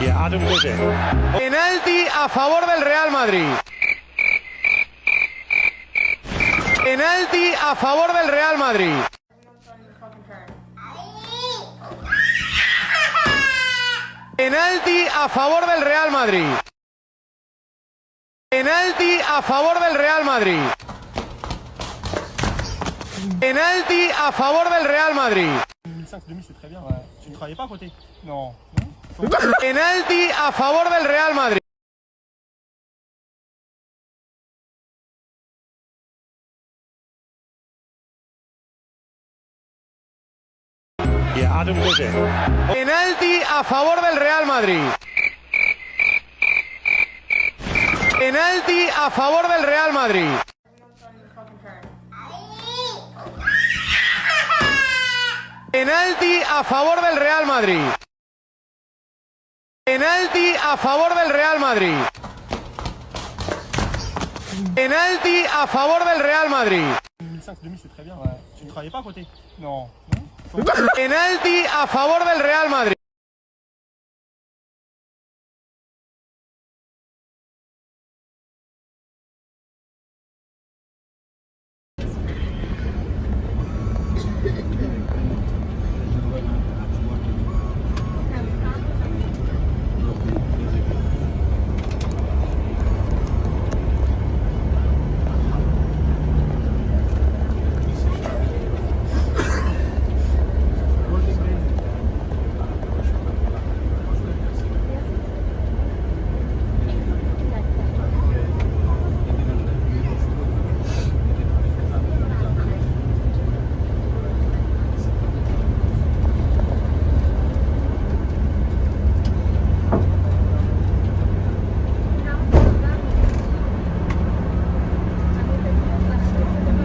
Yeah, Adam does it. Penalti a favor del Real Madrid. Penalti a favor del Real Madrid. Penalti a favor del Real Madrid. Penalti a favor del Real Madrid. Penalti a favor del Real Madrid. 2005-2000 c'est très bien. Ouais. Tu ne travaillais pas à côté? Non. Penalti a favor del Real Madrid. Yeah, Adam does it. Penalti a favor del Real Madrid. Penalti a favor del Real Madrid. Penalti a favor del Real Madrid. Penalti a favor del Real Madrid. Penalti a favor del Real Madrid. 2005-2000 c'est très bien. Ouais. Tu ne travaillais pas à côté? Non. Penalti a favor del Real Madrid.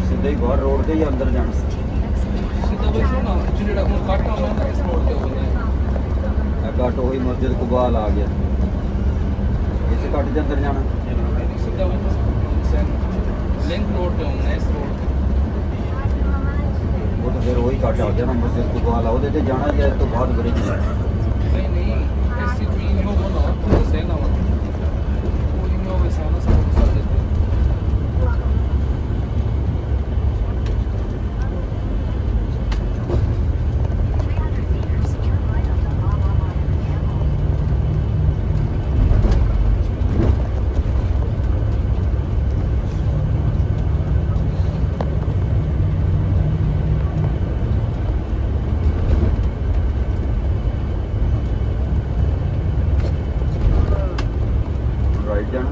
ਸਿੱਧਾ ਹੀ ਬਾਹਰ road ਤੇ ਹੀ ਅੰਦਰ ਜਾਣਾ ਸਿੱਧਾ ਬਈ ਸੁਣਾ ਜਿਹੜਾ ਹੁਣ ਕੱਟ ਆਉਂਦਾ ਇਸ ਰੋਡ ਤੇ ਹੋ ਗਿਆ ਇਹ ਘੱਟ ਹੋਈ ਮਸਜਿਦ ਕੁਬਾਲ ਆ ਗਿਆ ਇਸੇ ਘੱਟ ਦੇ ਅੰਦਰ ਜਾਣਾ ਸਿੱਧਾ ਬਈ ਲਿੰਕ ਰੋਡ ਤੇ ਆਉਣਾ ਇਸ ਰੋਡ ਤੇ ਉਹ ਤਾਂ ਫਿਰ ਉਹੀ ਘੱਟ ਆ ਗਿਆ ਨਾ ਮਸਜਿਦ ਕੁਬਾਲ ਆ ਉਹਦੇ ਤੇ ਜਾਣਾ ਜਾਂ ਇਸ ਤੋਂ ਬਾਅਦ ਬ੍ਰਿਜ ਨਹੀਂ ਨਹੀਂ ਇਸ ਚੀਜ਼ ਨੂੰ ਬੋਲਣਾ ਤਾਂ ਸਹੀ ਨਾ ਵਾ ਕੋਈ ਨਹੀਂ ਹੋਵੇ ਸਾਨਾ ਸਭ ਕੁਝ ਕਰ ਦਿੱਤੇ ਰਾਈਟ ਜਾਣਾ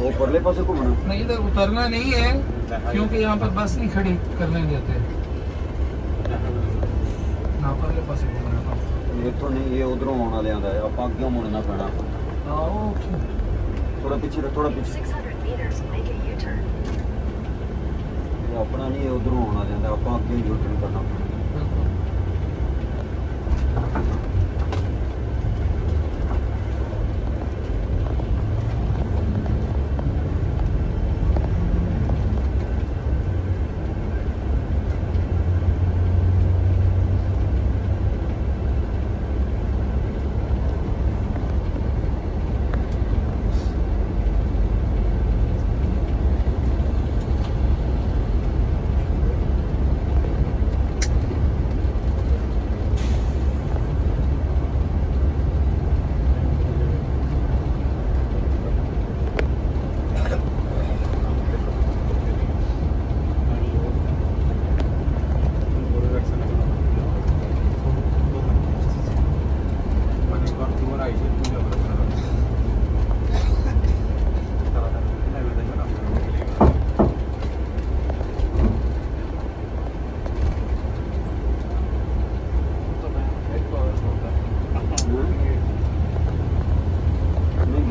وہ پرلے پاسے گھومنا نہیں ادھر اترنا نہیں ہے کیونکہ یہاں پر بس نہیں کھڑی کرنے دیتے نہ پرلے پاسے گھومنا اتوں نہیں یہ ادھروں آنے والے ہے آپ اگوں مڑنا پینا تھوڑا پیچھے تھوڑا پیچھے اپنا نہیں یہ ادھروں آنا لینا آپ اگوں یو ٹرن کرنا پینا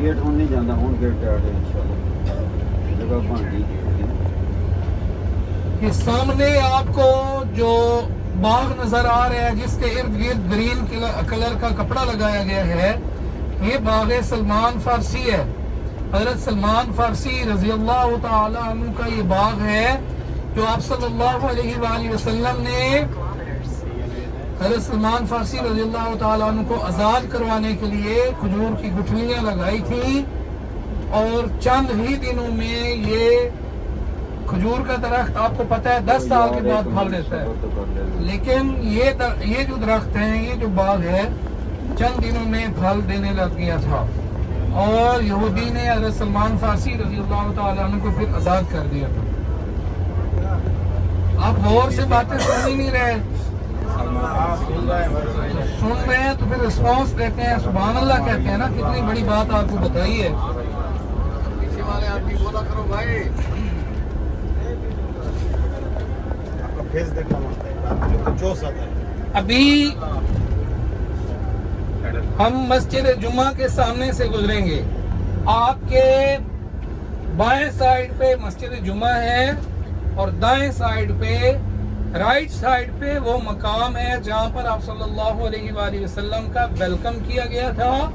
گیٹ ہوں نہیں جانا ہوں گیٹ ٹائٹ ہے انشاءاللہ جگہ بن گئی گیٹ یہ سامنے آپ کو جو باغ نظر آ رہا ہے جس کے ارد گرد گرین کلر کا کپڑا لگایا گیا ہے یہ باغ سلمان فارسی ہے حضرت سلمان فارسی رضی اللہ تعالی عنہ کا یہ باغ ہے جو آپ صلی اللہ علیہ وآلہ وسلم نے حضرت سلمان فارسی رضی اللہ تعالیٰ عنہ کو آزاد کروانے کے لیے کھجور کی گٹھلیاں لگائی تھی اور چند ہی دنوں میں یہ کھجور کا درخت آپ کو پتہ ہے 10 سال کے بعد پھل دیتا ہے لیکن یہ جو درخت ہیں یہ جو باغ ہے چند دنوں میں پھل دینے لگ گیا تھا اور یہودی نے حضرت سلمان فارسی رضی اللہ تعالیٰ عنہ کو پھر آزاد کر دیا تھا آپ غور سے باتیں سن ہی نہیں رہے سن رہے ہیں تو پھر رسپانس دیتے ہیں سبحان اللہ کہتے ہیں نا کتنی بڑی بات آپ کو بتائی ہے ابھی ہم مسجد جمعہ کے سامنے سے گزریں گے آپ کے بائیں سائڈ پہ مسجد جمعہ ہے اور دائیں سائڈ پہ رائٹ سائڈ پہ وہ مقام ہے جہاں پر آپ صلی اللہ علیہ وآلہ وسلم کا ویلکم کیا گیا تھا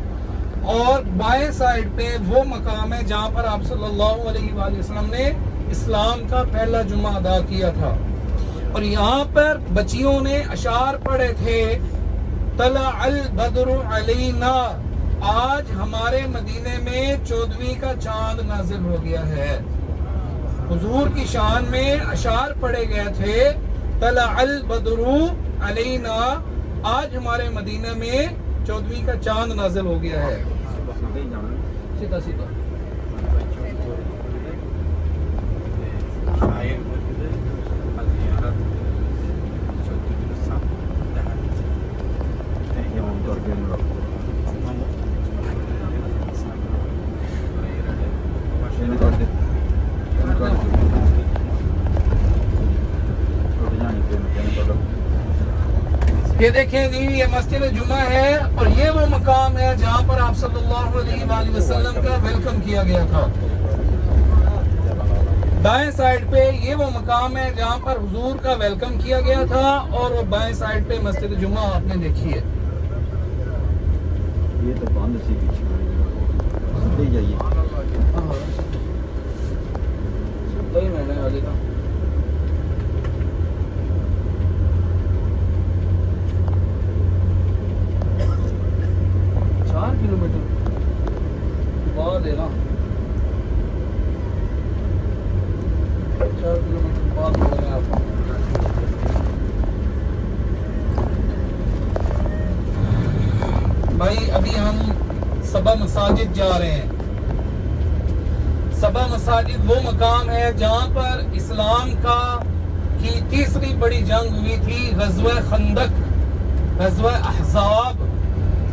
اور بائیں سائڈ پہ وہ مقام ہے جہاں پر آپ صلی اللہ علیہ وآلہ وسلم نے اسلام کا پہلا جمعہ ادا کیا تھا اور یہاں پر بچیوں نے اشعار پڑھے تھے طلع البدر علینا آج ہمارے مدینے میں 14ویں کا چاند نازل ہو گیا ہے حضور کی شان میں اشعار پڑھے گئے تھے طلع البدر علینا آج ہمارے مدینہ میں 14ویں کا چاند نازل ہو گیا ہے سیدھا سیدھا یہ دیکھیں جی یہ مسجد جمعہ ہے اور یہ وہ مقام ہے جہاں پر آپ صلی اللہ علیہ وآلہ وسلم کا ویلکم کیا گیا تھا دائیں سائڈ پہ یہ وہ مقام ہے جہاں پر حضور کا ویلکم کیا گیا تھا اور وہ بائیں سائڈ پہ مسجد جمعہ آپ نے دیکھی ہے یہ تو بند سی پیچھے جائیے کلومیٹر بعد ہے نا 4 کلومیٹر بعد ہو رہے ہیں آپ بھائی ابھی ہم صبا مساجد جا رہے ہیں صبا مساجد وہ مقام ہے جہاں پر اسلام کی تیسری بڑی جنگ ہوئی تھی غزوہ خندق غزوہ احزاب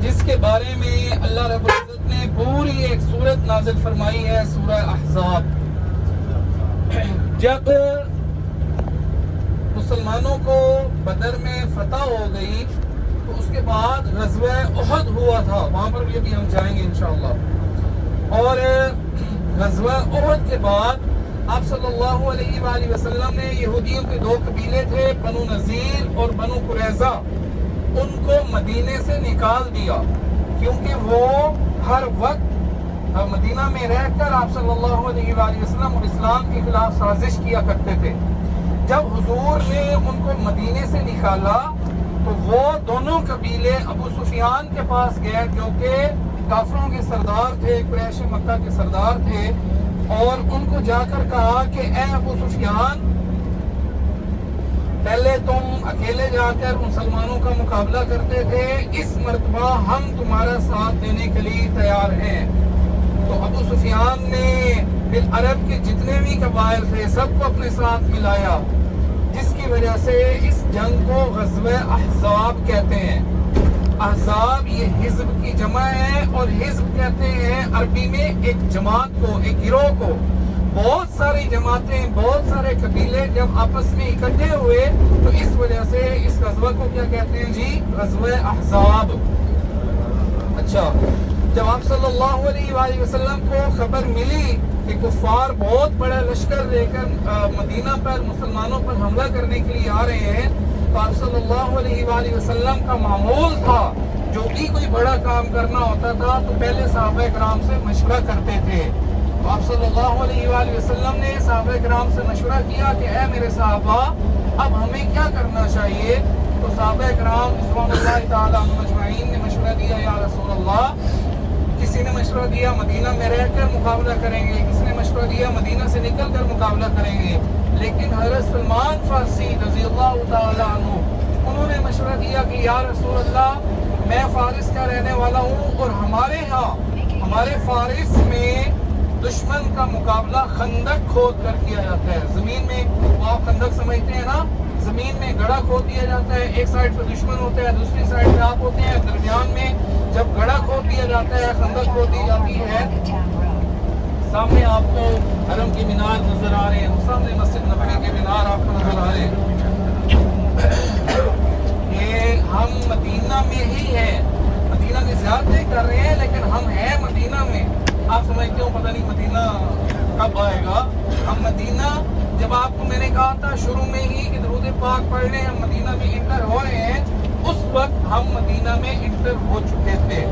جس کے بارے میں اللہ رب العزت نے پوری ایک سورت نازل فرمائی ہے، سورہ احزاب۔ جب مسلمانوں کو بدر میں فتح ہو گئی تو اس کے بعد غزوہ احد ہوا تھا، وہاں پر بھی ابھی ہم جائیں گے انشاءاللہ۔ اور غزوہ احد کے بعد آپ صلی اللہ علیہ وآلہ وسلم نے یہودیوں کے دو قبیلے تھے، بنو نذیر اور بنو قریظہ، ان کو مدینے سے نکال دیا، کیونکہ وہ ہر وقت مدینہ میں رہ کر آپ صلی اللہ علیہ وآلہ وسلم اور اسلام کے خلاف سازش کیا کرتے تھے۔ جب حضور نے ان کو مدینے سے نکالا تو وہ دونوں قبیلے ابو سفیان کے پاس گئے، جو کہ کافروں کے سردار تھے، قریش مکہ کے سردار تھے، اور ان کو جا کر کہا کہ اے ابو سفیان، پہلے تم اکیلے جا کر مسلمانوں کا مقابلہ کرتے تھے، اس مرتبہ ہم تمہارا ساتھ دینے کے لیے تیار ہیں۔ تو ابو سفیان نے پھر عرب کے جتنے بھی قبائل تھے سب کو اپنے ساتھ ملایا، جس کی وجہ سے اس جنگ کو غزوہ احزاب کہتے ہیں۔ احزاب یہ حزب کی جمع ہے، اور حزب کہتے ہیں عربی میں ایک جماعت کو، ایک گروہ کو۔ بہت ساری جماعتیں، بہت سارے قبیلے جب آپس میں اکٹھے ہوئے تو اس وجہ سے اس غزوہ کو کیا کہتے ہیں جی؟ غزوہ احزاب۔ اچھا، جب آپ صلی اللہ علیہ وآلہ وسلم کو خبر ملی کہ کفار بہت بڑا لشکر لے کر مدینہ پر مسلمانوں پر حملہ کرنے کے لیے آ رہے ہیں، تو آپ صلی اللہ علیہ وآلہ وسلم کا معمول تھا، جو بھی کوئی بڑا کام کرنا ہوتا تھا تو پہلے صحابہ کرام سے مشورہ کرتے تھے۔ تو آپ صلی اللہ علیہ وآلہ وسلم نے صحابہ کرام سے مشورہ کیا کہ اے میرے صحابہ، اب ہمیں کیا کرنا چاہیے؟ تو صحابہ کرام رضوان اللہ تعالیٰ عنہم اجمعین نے مشورہ دیا، یا رسول اللہ، کسی نے مشورہ دیا مدینہ میں رہ کر مقابلہ کریں گے، کسی نے مشورہ دیا مدینہ سے نکل کر مقابلہ کریں گے، لیکن حضرت سلمان فارسی رضی اللہ تعالیٰ عنہ، انہوں نے مشورہ دیا کہ یا رسول اللہ، میں فارس کا رہنے والا ہوں، اور ہمارے ہاں ہمارے فارس میں دشمن کا مقابلہ خندق کھود کر کیا جاتا ہے۔ زمین میں، وہ آپ خندق سمجھتے ہیں نا، زمین میں گڑھا کھود دیا جاتا ہے، ایک سائڈ پہ دشمن ہوتا ہے، دوسری سائڈ پہ آپ ہوتے ہیں، درمیان میں جب گڑھا کھود دیا جاتا ہے، خندق کھود دی جاتی ہے۔ سامنے آپ کو حرم کی مینار نظر آ رہے ہیں، سامنے مسجد نبوی کے مینار آپ کو نظر آ رہے ہیں۔ یہ ہم مدینہ میں ہی ہے، مدینہ میں زیارتیں کر رہے ہیں، لیکن ہم ہیں مدینہ میں۔ آپ سمجھتے ہو پتہ نہیں مدینہ کب آئے گا؟ ہم مدینہ، جب آپ کو میں نے کہا تھا شروع میں ہی کہ درود پاک پڑھنے ہم مدینہ میں انٹر ہو رہے ہیں، اس وقت ہم مدینہ میں انٹر ہو چکے تھے۔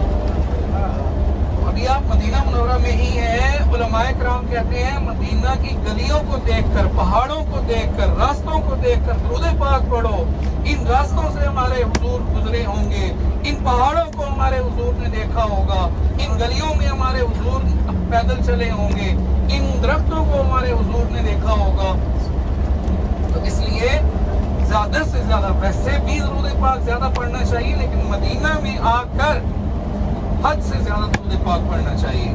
ابھی آپ مدینہ منورہ میں ہی ہیں۔ علماء کرام کہتے ہیں مدینہ کی گلیوں کو دیکھ کر، پہاڑوں کو دیکھ کر، راستوں کو دیکھ کر درود پاک پڑھو۔ ان راستوں سے ہمارے حضور گزرے ہوں گے، ان پہاڑوں کو ہمارے حضور نے دیکھا ہوگا، ان گلیوں میں ہمارے حضور پیدل چلے ہوں گے، ان درختوں کو ہمارے حضور نے دیکھا ہوگا۔ تو اس لیے زیادہ سے زیادہ، ویسے بھی درود پاک زیادہ پڑھنا چاہیے، لیکن مدینہ میں آ کر حد سے زیادہ درود پاک پڑھنا چاہیے۔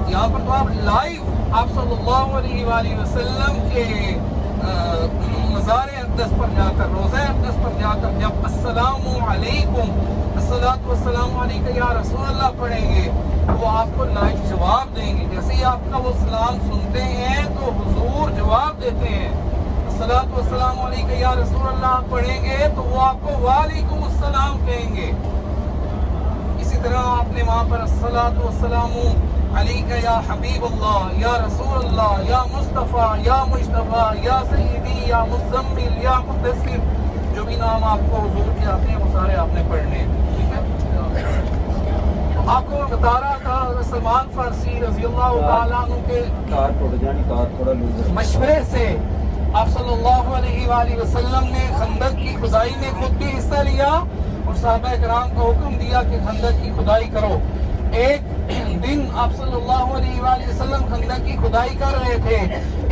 یہاں پر تو آپ لائیو آپ صلی اللہ علیہ وآلہ وسلم کے مزار اقدس پر جا کر، روضہ اقدس پر جا کر جب السلام علیکم، الصلاۃ والسلام علیکم یا رسول اللہ پڑھیں گے، وہ آپ کو لائیو جواب دیں گے۔ جیسے ہی آپ کا وہ سلام سنتے ہیں تو حضور جواب دیتے ہیں، الصلاۃ والسلام علیکم یا رسول اللہ پڑھیں گے تو وہ آپ کو وعلیکم السلام کہیں گے۔ اسی طرح آپ نے وہاں پر الصلاۃ والسلام علیکہ یا حبیب اللہ، یا رسول اللہ، یا مصطفیٰ، یا مجتبیٰ، یا سیدی، یا مزمل، یا مدثر، جو بھی نام آپ کو حضور کے آتے ہیں وہ سارے آپ نے پڑھنے ہیں، ٹھیک ہے؟ آپ کو بتا رہا تھا حضرت سلمان فارسی رضی اللہ تعالیٰ عنہ کے مشورے سے آپ صلی اللہ علیہ وآلہ وسلم نے خندق کی کھدائی میں خود بھی حصہ لیا، اور صحابہ کرام کو حکم دیا کہ خندق کی کھدائی کرو۔ ایک دن آپ صلی اللہ علیہ وآلہ وسلم خندق کی کھدائی کر رہے تھے،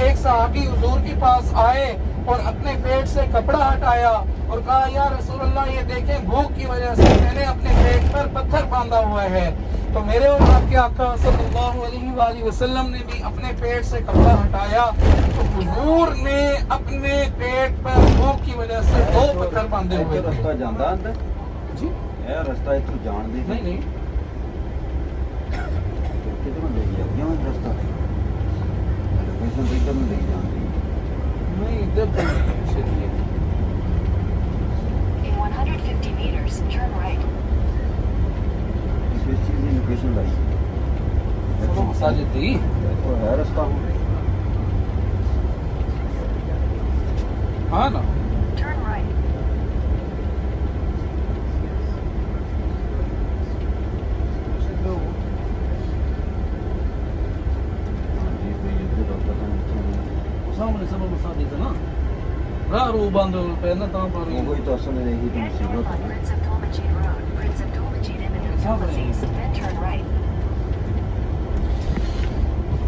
ایک صحابی حضور کے پاس آئے اور اپنے پیٹ سے کپڑا ہٹایا اور کہا یا رسول اللہ یہ دیکھیں بھوک کی وجہ سے میں نے اپنے پیٹ پر پتھر باندھا ہوا ہے۔ تو میرے اور آپ کے آقا صلی اللہ علیہ وآلہ وسلم نے بھی اپنے پیٹ سے کپڑا ہٹایا، تو حضور نے اپنے پیٹ پر بھوک کی وجہ سے 2 پتھر باندھے ہوئے تھے۔ جی ਇਹ ਰਸਤਾ ਇੱਥੋਂ ਜਾਣ ਦੇ نہیں نہیں ਕਿਤੇ ਨੂੰ ਲੈ ਗਿਆ ਕਿਉਂ ਰਸਤਾ ਲੋਕੇਸ਼ਨ ਤੇ ਇੱਧਰ ਨੂੰ ਲੈ ਜਾਂਦੀ نہیں ادھر تو نہیں چلیے In 150 meters, turn right. ਇਸ چیز ਦੀ ਲੋਕੇਸ਼ਨ ਲਾਈ وہ مساجد دی تو ہے رستہ ہاں نا Turn right. سامنے سب مساجد ہے نا راہ رو بند پہ نا تاں پر وہی تو اصل ہے یہ Then follow مصیبت ہے Prince Abdul Majid Road, Prince Abdul Majid Imam Abdulaziz, then turn right.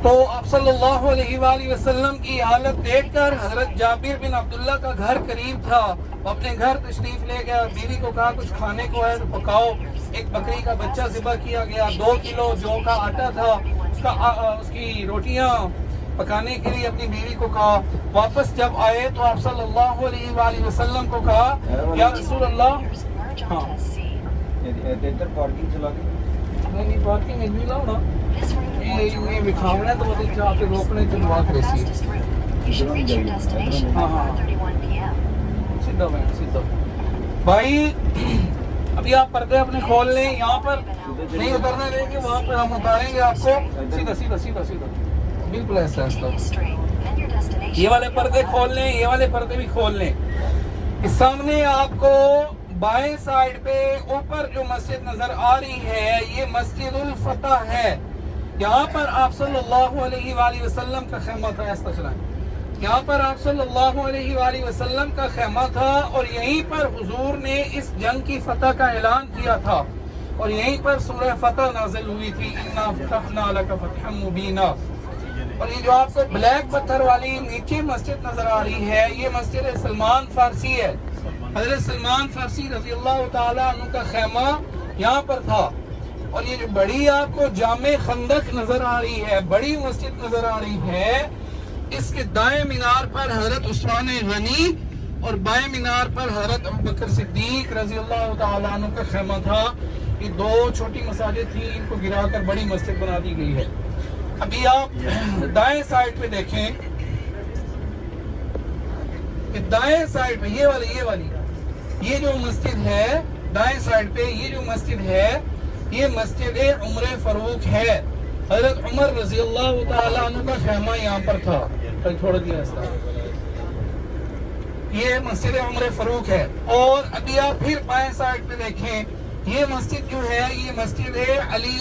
تو آپ صلی اللہ علیہ وآلہ وسلم کی حالت دیکھ کر حضرت جابر بن عبداللہ کا گھر قریب تھا، وہ اپنے گھر تشریف لے گیا، بیوی کو کہا کچھ کھانے کو ہے تو پکاؤ، ایک بکری کا بچہ ذبح کیا گیا، 2 کلو جو کا آٹا تھا اس کی روٹیاں پکانے کے لیے اپنی بیوی کو کہا۔ واپس جب آئے تو آپ صلی اللہ علیہ وآلہ وسلم کو کہا یا رسول اللہ Merge ہاں onto C. ادھر پارکنگ چلا کے نہیں پارکنگ نہیں لاؤ نا This route will یہ بکھاونا ہے تو وہ دیکھ آپ کے روکنے کی بات رہی ہے fastest route. You should reach your destination by 4:31 p.m. سیدھا بہن سیدھا بھائی ابھی آپ پردے اپنے کھول لیں یہاں پر نہیں اترنے دیں گے وہاں پر ہم اتاریں گے آپ کو سیدھا سیدھا سیدھا سیدھا بالکل ایسا ایسا Continue straight. Then your destination. یہ والے پردے کھول لیں یہ والے پردے بھی کھول لیں اس سامنے آپ کو بائیں سائڈ پہ اوپر جو مسجد نظر آ رہی ہے یہ مسجد الفتح ہے یہاں پر آپ صلی اللہ علیہ وآلہ وسلم کا خیمہ تھا ایسا چلائیں یہاں پر آپ صلی اللہ علیہ وآلہ وسلم کا خیمہ تھا اور یہیں پر حضور نے اس جنگ کی فتح کا اعلان کیا تھا اور یہیں پر سورہ فتح نازل ہوئی تھی اِنَّا فَتَحْنَا لَكَ فَتْحًا مُبِينًا اور یہ جو آپ کو بلیک پتھر والی نیچے مسجد نظر آ رہی ہے یہ مسجد سلمان فارسی ہے حضرت سلمان فارسی رضی اللہ تعالیٰ عنہ کا خیمہ یہاں پر تھا اور یہ جو بڑی آپ کو جامع خندق نظر آ رہی ہے بڑی مسجد نظر آ رہی ہے اس کے دائیں مینار پر حضرت عثمان غنی اور بائیں مینار پر حضرت ابوبکر صدیق رضی اللہ تعالیٰ عنہ کا خیمہ تھا یہ 2 چھوٹی مساجد تھی ان کو گرا کر بڑی مسجد بنا دی گئی ہے ابھی آپ دائیں سائڈ پہ دیکھیں کہ دائیں سائڈ پہ یہ والی یہ جو مسجد ہے دائیں سائڈ پہ یہ جو مسجد ہے یہ مسجد عمر فاروق ہے حضرت عمر رضی اللہ تعالیٰ عنہ کا خیمہ یہاں پر تھا تھوڑا دیا اس طرح یہ مسجد عمر فاروق ہے اور ابھی آپ پھر بائیں سائڈ پہ دیکھیں یہ مسجد جو ہے یہ مسجد ہے علی